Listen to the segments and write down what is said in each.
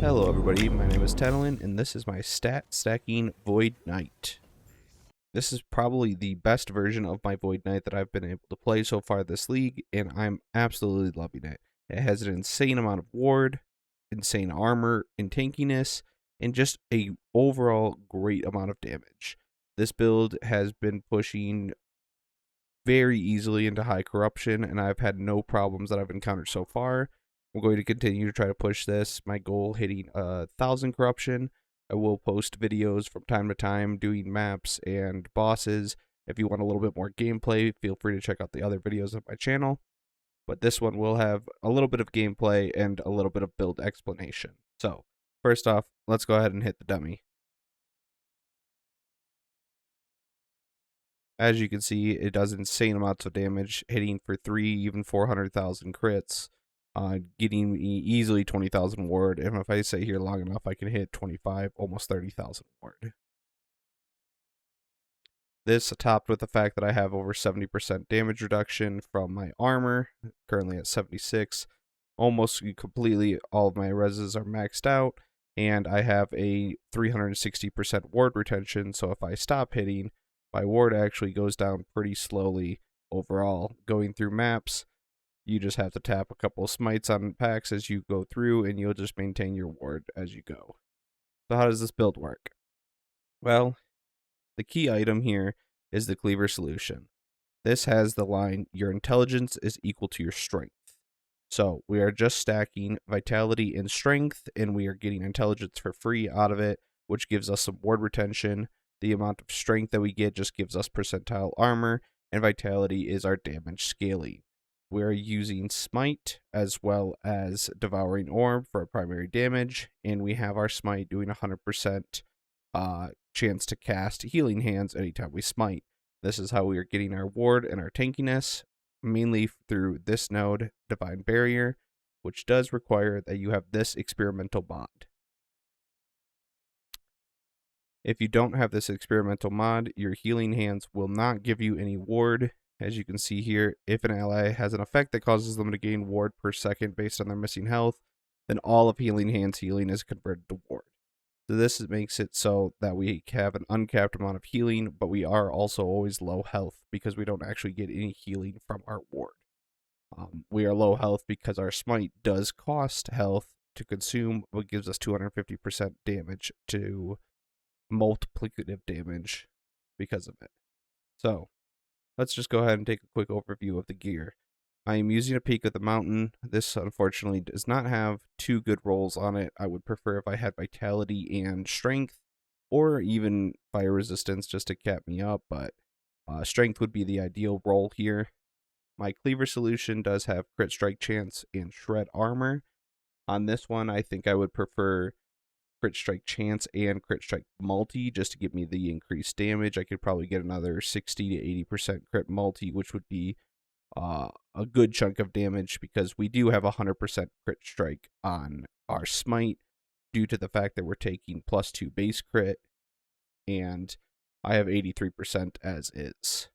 Hello everybody, my name is Tadalin, and this is my stat stacking Void Knight. This is probably the best version of my Void Knight that I've been able to play so far this league, and I'm absolutely loving it. It has an insane amount of ward, insane armor and tankiness, and just a overall great amount of damage. This build has been pushing very easily into high corruption, and I've had no problems that I've encountered so far. I'm going to continue to try to push this. My goal hitting 1,000 corruption. I will post videos from time to time doing maps and bosses. If you want a little bit more gameplay, feel free to check out the other videos of my channel. But this one will have a little bit of gameplay and a little bit of build explanation. So, first off, let's go ahead and hit the dummy. As you can see, it does insane amounts of damage, hitting for 3, even 400,000 crits. Getting me easily 20,000 ward, and if I stay here long enough, I can hit 25, almost 30,000 ward. This topped with the fact that I have over 70% damage reduction from my armor, currently at 76. Almost completely all of my reses are maxed out, and I have a 360% ward retention, so if I stop hitting, my ward actually goes down pretty slowly overall. Going through maps, you just have to tap a couple of smites on packs as you go through, and you'll just maintain your ward as you go. So how does this build work? Well, the key item here is the cleaver solution. This has the line, your intelligence is equal to your strength. So we are just stacking vitality and strength, and we are getting intelligence for free out of it, which gives us some ward retention. The amount of strength that we get just gives us percentile armor, and vitality is our damage scaling. We're using Smite as well as Devouring Orb for our primary damage, and we have our Smite doing 100% chance to cast Healing Hands anytime we Smite. This is how we are getting our ward and our tankiness, mainly through this node, Divine Barrier, which does require that you have this experimental mod. If you don't have this experimental mod, your Healing Hands will not give you any ward. As you can see here, if an ally has an effect that causes them to gain ward per second based on their missing health, then all of Healing Hands healing is converted to ward. So this makes it so that we have an uncapped amount of healing, but we are also always low health because we don't actually get any healing from our ward. We are low health because our smite does cost health to consume, but gives us 250% damage to multiplicative damage because of it. So let's just go ahead and take a quick overview of the gear. I am using a Peak of the Mountain. This unfortunately does not have two good rolls on it. I would prefer if I had Vitality and Strength, or even Fire Resistance just to cap me up, but Strength would be the ideal roll here. My Cleaver solution does have Crit Strike Chance and Shred Armor. On this one, I think I would prefer Crit Strike Chance and Crit Strike Multi just to give me the increased damage. I could probably get another 60 to 80% Crit Multi, which would be a good chunk of damage because we do have 100% crit strike on our smite due to the fact that we're taking +2 base crit, and I have 83% as is.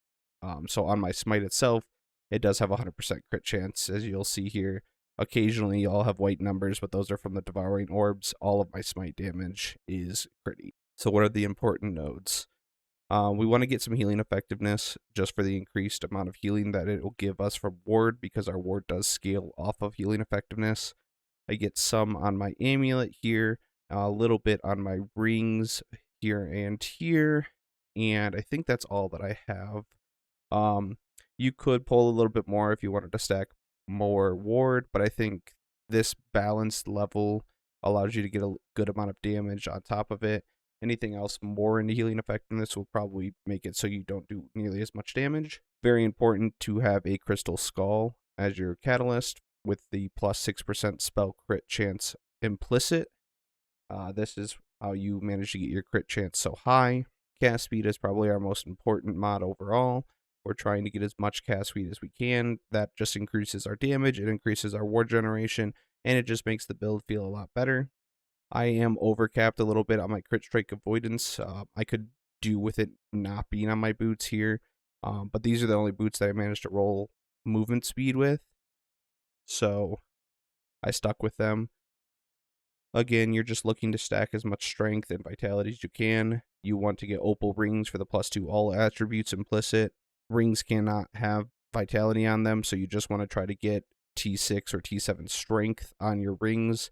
So on my smite itself, it does have 100% crit chance, as you'll see here. Occasionally, I'll have white numbers, but those are from the Devouring Orbs. All of my smite damage is critty. So what are the important nodes? We want to get some healing effectiveness just for the increased amount of healing that it will give us from ward, because our ward does scale off of healing effectiveness. I get some on my amulet here, a little bit on my rings here and here, and I think that's all that I have. You could pull a little bit more if you wanted to stack more ward, but I think this balanced level allows you to get a good amount of damage on top of it. Anything else more into healing effectiveness will probably make it so you don't do nearly as much damage. Very important to have a Crystal Skull as your catalyst with the +6% spell crit chance implicit. This is how you manage to get your crit chance so high. Cast speed is probably our most important mod overall. We're trying to get as much cast speed as we can. That just increases our damage, it increases our ward generation, and it just makes the build feel a lot better. I am overcapped a little bit on my crit strike avoidance. I could do with it not being on my boots here, but these are the only boots that I managed to roll movement speed with, so I stuck with them. Again, you're just looking to stack as much strength and vitality as you can. You want to get opal rings for the +2 all attributes implicit. Rings cannot have vitality on them, so you just want to try to get T6 or T7 strength on your rings.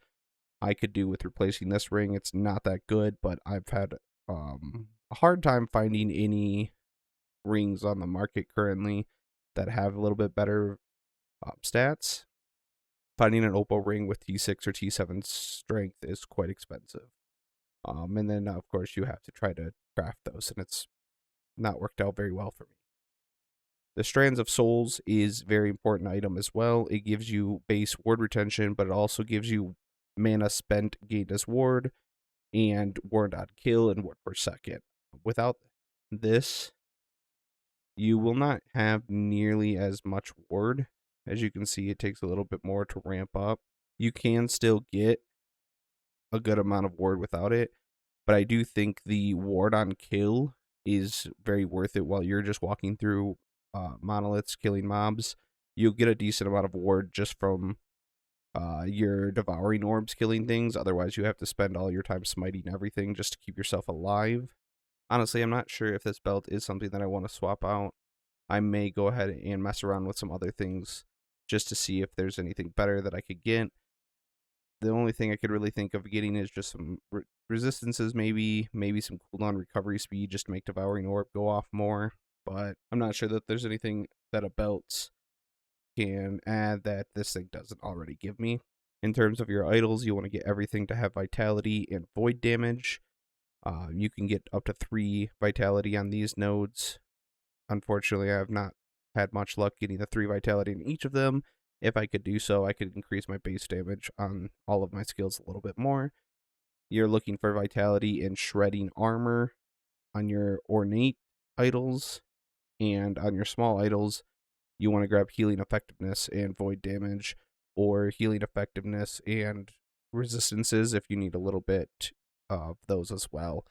I could do with replacing this ring. It's not that good, but I've had a hard time finding any rings on the market currently that have a little bit better stats. Finding an opal ring with T6 or T7 strength is quite expensive. And then, of course, you have to try to craft those, and it's not worked out very well for me. The Strands of Souls is a very important item as well. It gives you base ward retention, but it also gives you mana spent gained as ward, and ward on kill, and ward per second. Without this, you will not have nearly as much ward. As you can see, it takes a little bit more to ramp up. You can still get a good amount of ward without it, but I do think the ward on kill is very worth it while you're just walking through monoliths, killing mobs. You'll get a decent amount of ward just from your devouring orbs killing things. Otherwise, you have to spend all your time smiting everything just to keep yourself alive. Honestly, I'm not sure if this belt is something that I want to swap out. I may go ahead and mess around with some other things just to see if there's anything better that I could get. The only thing I could really think of getting is just some resistances, maybe some cooldown recovery speed just to make Devouring Orb go off more. But I'm not sure that there's anything that a belt can add that this thing doesn't already give me. In terms of your idols, you want to get everything to have vitality and void damage. You can get up to 3 vitality on these nodes. Unfortunately, I have not had much luck getting the 3 vitality in each of them. If I could do so, I could increase my base damage on all of my skills a little bit more. You're looking for vitality and shredding armor on your ornate idols, and on your small idols, you want to grab healing effectiveness and void damage, or healing effectiveness and resistances if you need a little bit of those as well.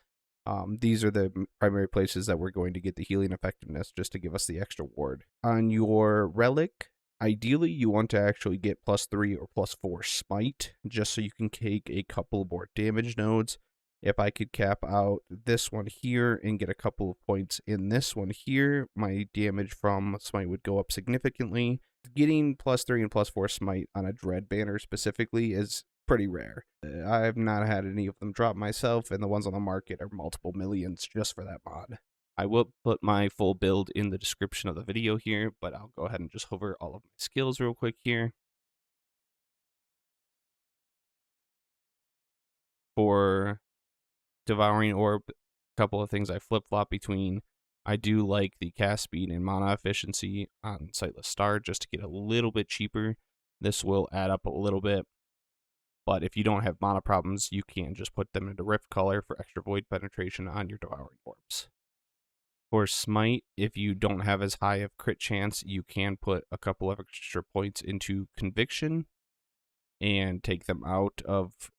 These are the primary places that we're going to get the healing effectiveness just to give us the extra ward. On your relic, ideally you want to actually get +3 or +4 smite, just so you can take a couple more damage nodes. If I could cap out this one here and get a couple of points in this one here, my damage from smite would go up significantly. Getting +3 and +4 smite on a dread banner specifically is pretty rare. I've not had any of them drop myself, and the ones on the market are multiple millions just for that mod. I will put my full build in the description of the video here, but I'll go ahead and just hover all of my skills real quick here. For Devouring Orb, a couple of things I flip-flop between. I do like the cast speed and mana efficiency on Sightless Star just to get a little bit cheaper. This will add up a little bit. But if you don't have mana problems, you can just put them into Rift Color for extra void penetration on your Devouring Orbs. For Smite, if you don't have as high of crit chance, you can put a couple of extra points into Conviction and take them out of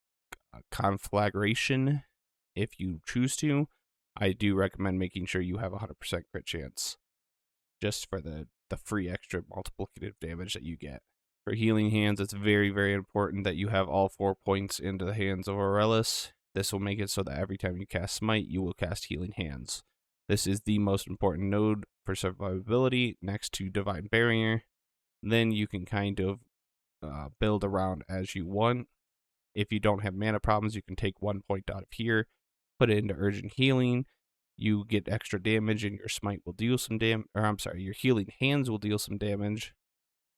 Conflagration if you choose to. I do recommend making sure you have 100% crit chance just for the free extra multiplicative damage that you get. For Healing Hands, it's very, very important that you have all 4 points into the hands of Aurelis. This will make it so that every time you cast Smite, you will cast Healing Hands. This is the most important node for survivability next to Divine Barrier. Then you can kind of build around as you want. If you don't have mana problems, you can take 1 point out of here, put it into Urgent Healing. You get extra damage, and your Smite will deal some damage. Or I'm sorry, your Healing Hands will deal some damage.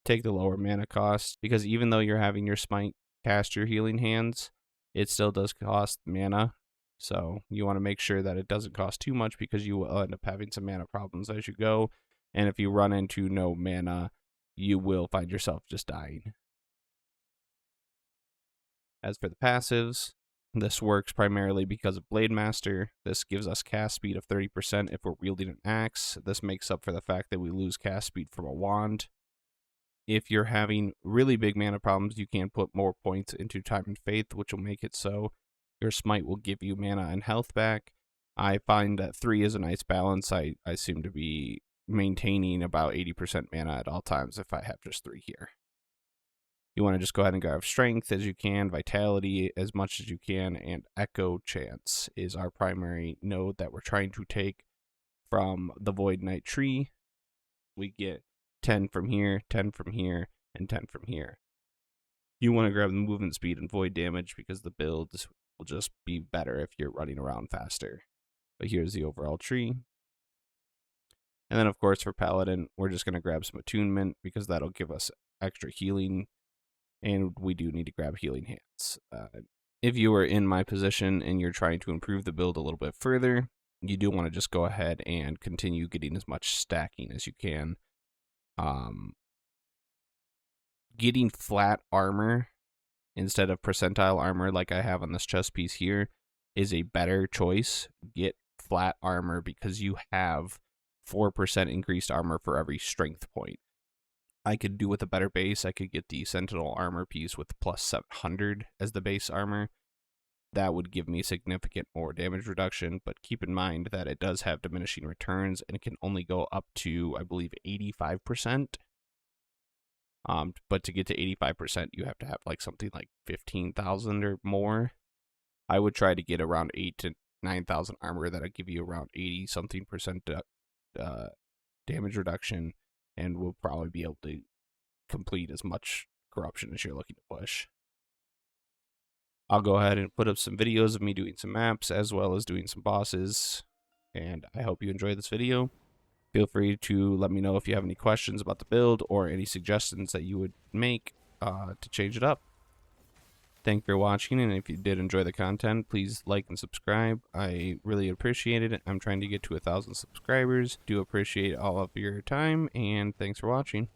Take the lower mana cost, because even though you're having your Smite cast your Healing Hands, it still does cost mana. So you want to make sure that it doesn't cost too much, because you will end up having some mana problems as you go. And if you run into no mana, you will find yourself just dying. As for the passives, this works primarily because of Blade Master. This gives us cast speed of 30% if we're wielding an axe. This makes up for the fact that we lose cast speed from a wand. If you're having really big mana problems, you can put more points into Time and Faith, which will make it so your Smite will give you mana and health back. I find that 3 is a nice balance. I seem to be maintaining about 80% mana at all times if I have just 3 here. You want to just go ahead and grab Strength as you can, Vitality as much as you can, and Echo Chance is our primary node that we're trying to take from the Void Knight tree. We get 10 from here, 10 from here, and 10 from here. You want to grab the movement speed and void damage because the builds will just be better if you're running around faster. But here's the overall tree. And then, of course, for Paladin, we're just going to grab some attunement because that'll give us extra healing. And we do need to grab healing hands. If you are in my position and you're trying to improve the build a little bit further, you do want to just go ahead and continue getting as much stacking as you can. Getting flat armor instead of percentile armor like I have on this chest piece here is a better choice. Get flat armor because you have 4% increased armor for every strength point. I could do with a better base. I could get the Sentinel armor piece with plus 700 as the base armor. That would give me significant more damage reduction, but keep in mind that it does have diminishing returns and it can only go up to, I believe, 85%. But to get to 85%, you have to have like something like 15,000 or more. I would try to get around 8,000 to 9,000 armor that'll give you around 80-something% damage reduction, and we'll probably be able to complete as much corruption as you're looking to push. I'll go ahead and put up some videos of me doing some maps as well as doing some bosses, and I hope you enjoy this video. Feel free to let me know if you have any questions about the build or any suggestions that you would make to change it up. Thank you for watching, and if you did enjoy the content, please like and subscribe. I really appreciate it. I'm trying to get to 1,000 subscribers. Do appreciate all of your time, and thanks for watching.